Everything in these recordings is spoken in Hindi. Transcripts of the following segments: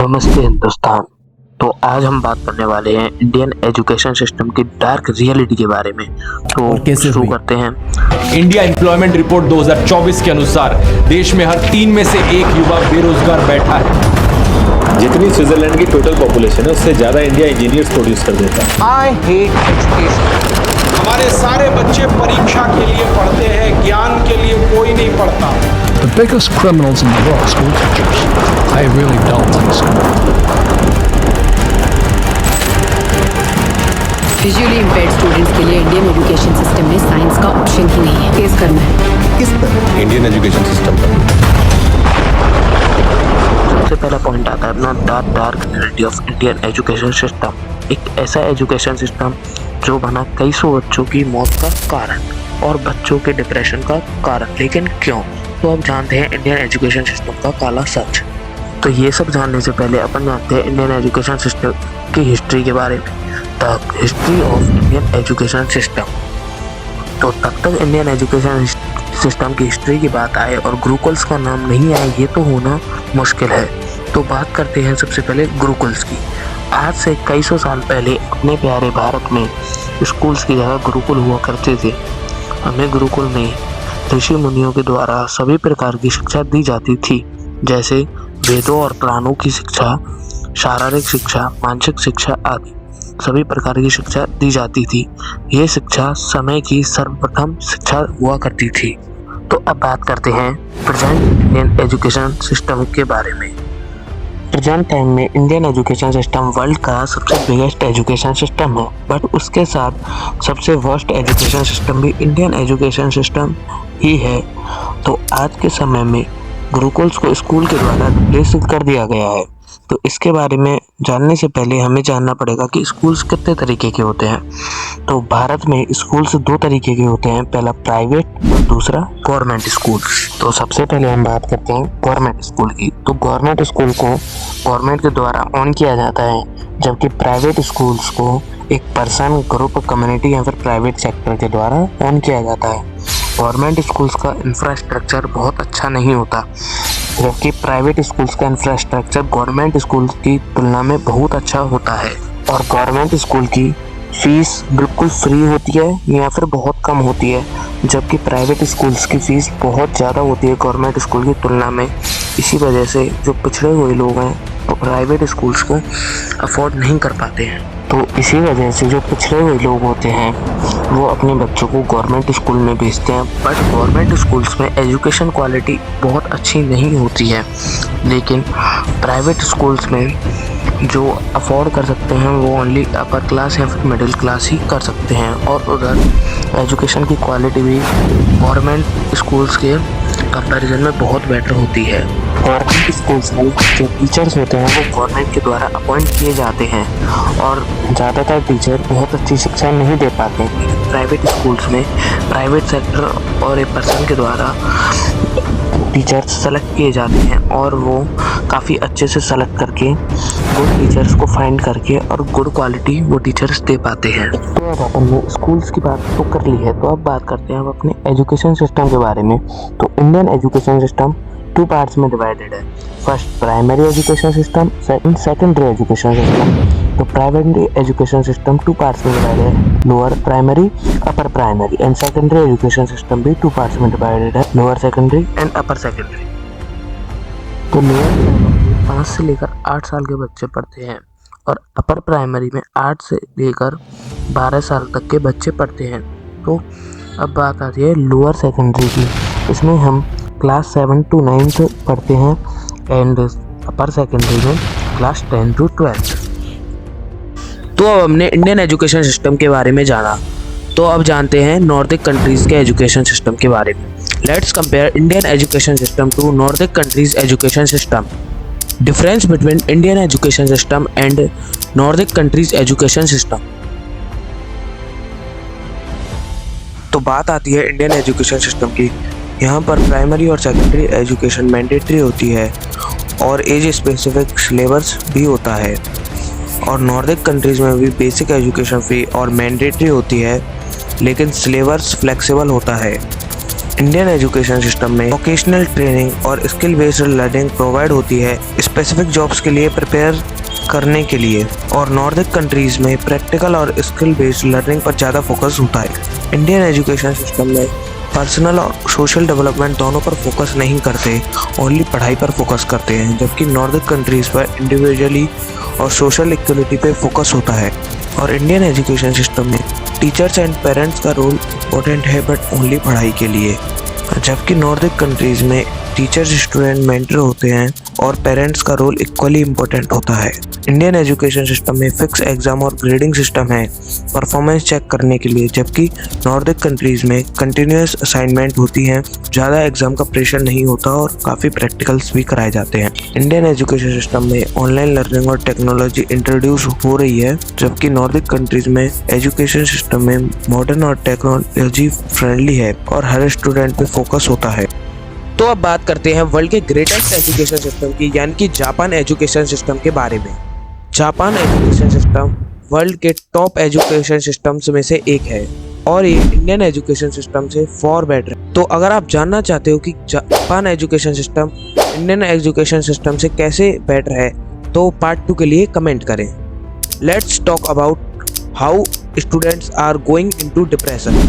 नमस्ते हिंदुस्तान। तो आज हम बात करने वाले हैं इंडियन एजुकेशन सिस्टम की डार्क रियलिटी के बारे में। और तो कैसे शुरू हुई? करते हैं। इंडिया एम्प्लॉयमेंट रिपोर्ट 2024 के अनुसार देश में हर 3 में से 1 युवा बेरोजगार बैठा है। जितनी स्विट्जरलैंड की टोटल पॉपुलेशन है उससे ज्यादा इंडिया इंजीनियर्स प्रोड्यूस कर देता है। I hate education. हमारे सारे बच्चे परीक्षा के लिए पढ़ते हैं, ज्ञान के लिए कोई नहीं पढ़ता। The biggest criminals in the world, school teachers. I really don't think so. Visually impaired students के लिए इंडियन एजुकेशन सिस्टम में साइंस का ऑप्शन ही नहीं है। केस करना है। किस पर? इंडियन एजुकेशन सिस्टम पर सबसे पहला पॉइंट आता है अपना dark reality of Indian education system. एक ऐसा एजुकेशन सिस्टम जो बना कई सौ बच्चों की मौत का कारण और बच्चों के डिप्रेशन का कारण। लेकिन क्यों? तो अब जानते हैं इंडियन एजुकेशन सिस्टम का काला सच। तो ये सब जानने से पहले अपन जानते हैं इंडियन एजुकेशन सिस्टम की हिस्ट्री के बारे में। The history of Indian education system. तो तब तक इंडियन एजुकेशन सिस्टम की हिस्ट्री की बात आए और गुरुकुल्स का नाम नहीं आए, ये तो होना मुश्किल है। तो बात करते हैं सबसे पहले गुरुकुल्स की। आज से कई सौ साल पहले अपने प्यारे भारत में स्कूल्स की जगह गुरुकुल हुआ करते थे। हमें गुरुकुल में ऋषि मुनियों के द्वारा सभी प्रकार की शिक्षा दी जाती थी, जैसे वेदों और पुराणों की शिक्षा, शारीरिक शिक्षा, मानसिक शिक्षा आदि सभी प्रकार की शिक्षा दी जाती थी। ये शिक्षा समय की सर्वप्रथम शिक्षा हुआ करती थी। तो अब बात करते हैं प्रेजेंट इंडियन एजुकेशन सिस्टम के बारे में। प्रेजेंट टाइम में इंडियन एजुकेशन सिस्टम वर्ल्ड का सबसे बिगेस्ट एजुकेशन सिस्टम है, बट उसके साथ सबसे वर्स्ट एजुकेशन सिस्टम भी इंडियन एजुकेशन सिस्टम ही है। तो आज के समय में गुरुकुल्स को स्कूल के द्वारा रिप्लेस कर दिया गया है। तो इसके बारे में जानने से पहले हमें जानना पड़ेगा कि स्कूल्स कितने तरीके के होते हैं। तो भारत में स्कूल्स दो तरीके के होते हैं, पहला प्राइवेट और दूसरा गवर्नमेंट स्कूल। तो सबसे पहले हम बात करते हैं गवर्नमेंट स्कूल की। तो गवर्नमेंट स्कूल को गवर्नमेंट के द्वारा ऑन किया जाता है, जबकि प्राइवेट स्कूल्स को एक पर्सन, ग्रुप, कम्युनिटी या फिर प्राइवेट सेक्टर के द्वारा ऑन किया जाता है। गवर्नमेंट स्कूल्स का इंफ्रास्ट्रक्चर बहुत अच्छा नहीं होता, जबकि प्राइवेट स्कूल्स का इंफ्रास्ट्रक्चर गवर्नमेंट स्कूल्स की तुलना में बहुत अच्छा होता है। और गवर्नमेंट स्कूल की फीस बिल्कुल फ्री होती है या फिर बहुत कम होती है, जबकि प्राइवेट स्कूल्स की फीस बहुत ज़्यादा होती है गवर्नमेंट स्कूल की तुलना में। इसी वजह से जो पिछड़े हुए लोग हैं वो प्राइवेट स्कूल्स को अफोर्ड नहीं कर पाते हैं। तो इसी वजह से जो पिछड़े हुए लोग होते हैं वो अपने बच्चों को गवर्नमेंट स्कूल में भेजते हैं। बट गवर्नमेंट स्कूल्स में एजुकेशन क्वालिटी बहुत अच्छी नहीं होती है, लेकिन प्राइवेट स्कूल्स में जो अफोर्ड कर सकते हैं वो ओनली अपर क्लास या फिर मिडिल क्लास ही कर सकते हैं। और उधर एजुकेशन की क्वालिटी भी गवर्नमेंट स्कूल्स के कंपैरिजन में बहुत बेटर होती है। गवर्नमेंट स्कूल्स में जो टीचर्स होते हैं वो गवर्नमेंट के द्वारा अपॉइंट किए जाते हैं और ज़्यादातर टीचर बहुत अच्छी शिक्षा नहीं दे पाते हैं। प्राइवेट स्कूल्स में प्राइवेट सेक्टर और एक पर्सन के द्वारा टीचर्स सेलेक्ट किए जाते हैं और वो काफ़ी अच्छे से सेलेक्ट करके गुड टीचर्स को फाइंड करके और गुड क्वालिटी वो टीचर्स दे पाते हैं। तो अब अपन ने स्कूल्स की बात तो कर ली है, तो अब बात करते हैं हम अपने एजुकेशन सिस्टम के बारे में। तो इंडियन एजुकेशन सिस्टम 2 पार्ट्स में डिवाइडेड है। First primary education system, second secondary education system. तो प्राइमरी एजुकेशन सिस्टम 2 पार्ट्स में डिवाइडेड है, lower primary, upper primary. And secondary education system भी 2 पार्ट्स में डिवाइडेड है, lower secondary and upper secondary. तो लोअर प्राइमरी 5 से लेकर 8 साल के बच्चे पढ़ते हैं और अपर प्राइमरी में 8 से लेकर 12 साल तक के बच्चे पढ़ते हैं। तो अब बात आती है लोअर सेकेंडरी की। इसमें हम क्लास 7 to 9 पढ़ते हैं एंड अपर सेकेंडरी में क्लास 10 to 12। तो अब हमने इंडियन एजुकेशन सिस्टम के बारे में जाना, तो अब जानते हैं नॉर्डिक कंट्रीज़ के एजुकेशन सिस्टम के बारे में। Let's compare Indian education system to Nordic countries education system. Difference between Indian education system and Nordic countries education system. तो बात आती है इंडियन एजुकेशन सिस्टम की। यहाँ पर प्राइमरी और सेकेंडरी एजुकेशन मैंडेटरी होती है और एज स्पेसिफिक सिलेबस भी होता है। और नॉर्डिक कंट्रीज़ में भी बेसिक एजुकेशन फ्री और मैंडेटरी होती है, लेकिन सिलेबस फ्लेक्सिबल होता है। इंडियन एजुकेशन सिस्टम में वोकेशनल ट्रेनिंग और स्किल बेस्ड लर्निंग प्रोवाइड होती है स्पेसिफिक जॉब्स के लिए प्रिपेयर करने के लिए, और नॉर्डिक कंट्रीज में प्रैक्टिकल और स्किल बेस्ड लर्निंग पर ज़्यादा फोकस होता है। इंडियन एजुकेशन सिस्टम में पर्सनल और सोशल डेवलपमेंट दोनों पर फोकस नहीं करते, ओनली पढ़ाई पर फोकस करते हैं, जबकि नॉर्डिक कंट्रीज पर इंडिविजुअली और सोशल इक्वलिटी पे फोकस होता है। और इंडियन एजुकेशन सिस्टम में टीचर्स एंड पेरेंट्स का रोल इम्पोर्टेंट है, बट ओनली पढ़ाई के लिए, जबकि नॉर्डिक कंट्रीज में टीचर्स स्टूडेंट मेंटर होते हैं और पेरेंट्स का रोल इक्वली इम्पोर्टेंट होता है। इंडियन एजुकेशन सिस्टम में फिक्स एग्जाम और ग्रेडिंग सिस्टम है परफॉर्मेंस चेक करने के लिए, जबकि नॉर्डिक कंट्रीज में कंटिन्यूस असाइनमेंट होती हैं, ज़्यादा एग्जाम का प्रेशर नहीं होता और काफ़ी प्रैक्टिकल्स भी कराए जाते हैं। इंडियन एजुकेशन सिस्टम में ऑनलाइन लर्निंग और टेक्नोलॉजी इंट्रोड्यूस हो रही है, जबकि नॉर्डिक कंट्रीज में एजुकेशन सिस्टम में मॉडर्न और टेक्नोलॉजी फ्रेंडली है और हर स्टूडेंट पे फोकस होता है। तो अब बात करते हैं वर्ल्ड के ग्रेटेस्ट एजुकेशन सिस्टम की, यानी कि जापान एजुकेशन सिस्टम के बारे में। जापान एजुकेशन सिस्टम वर्ल्ड के टॉप एजुकेशन सिस्टम्स में से एक है और ये इंडियन एजुकेशन सिस्टम से फॉर बेटर है। तो अगर आप जानना चाहते हो कि Japan education system Indian education system से कैसे बेटर है, तो पार्ट 2 के लिए कमेंट करें। Let's talk about how students are going into depression.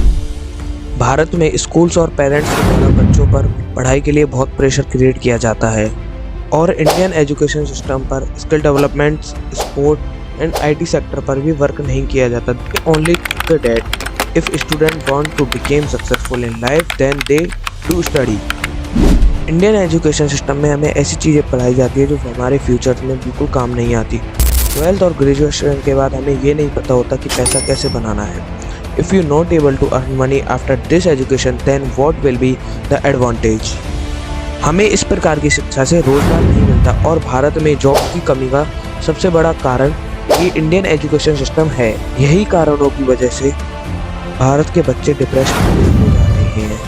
Bharat में स्कूल्स और पेरेंट्स के द्वारा बच्चों पर पढ़ाई के लिए बहुत प्रेशर क्रिएट किया जाता है और इंडियन एजुकेशन सिस्टम पर skill development, sport and IT sector पर भी वर्क नहीं किया जाता। Only that if student want to become successful in life then they do study. Indian education system में हमें ऐसी चीज़ें पढ़ाई जाती है जो हमारे फ्यूचर में बिल्कुल काम नहीं आती। 12th और ग्रेजुएशन के बाद हमें ये नहीं पता होता कि पैसा कैसे बनाना है। If you're not able to earn money after this education, then what will be the advantage? हमें इस प्रकार की शिक्षा से रोजगार नहीं मिलता और भारत में जॉब की कमी का सबसे बड़ा कारण ये इंडियन एजुकेशन सिस्टम है। यही कारणों की वजह से भारत के बच्चे डिप्रेशन में जा रहे हैं।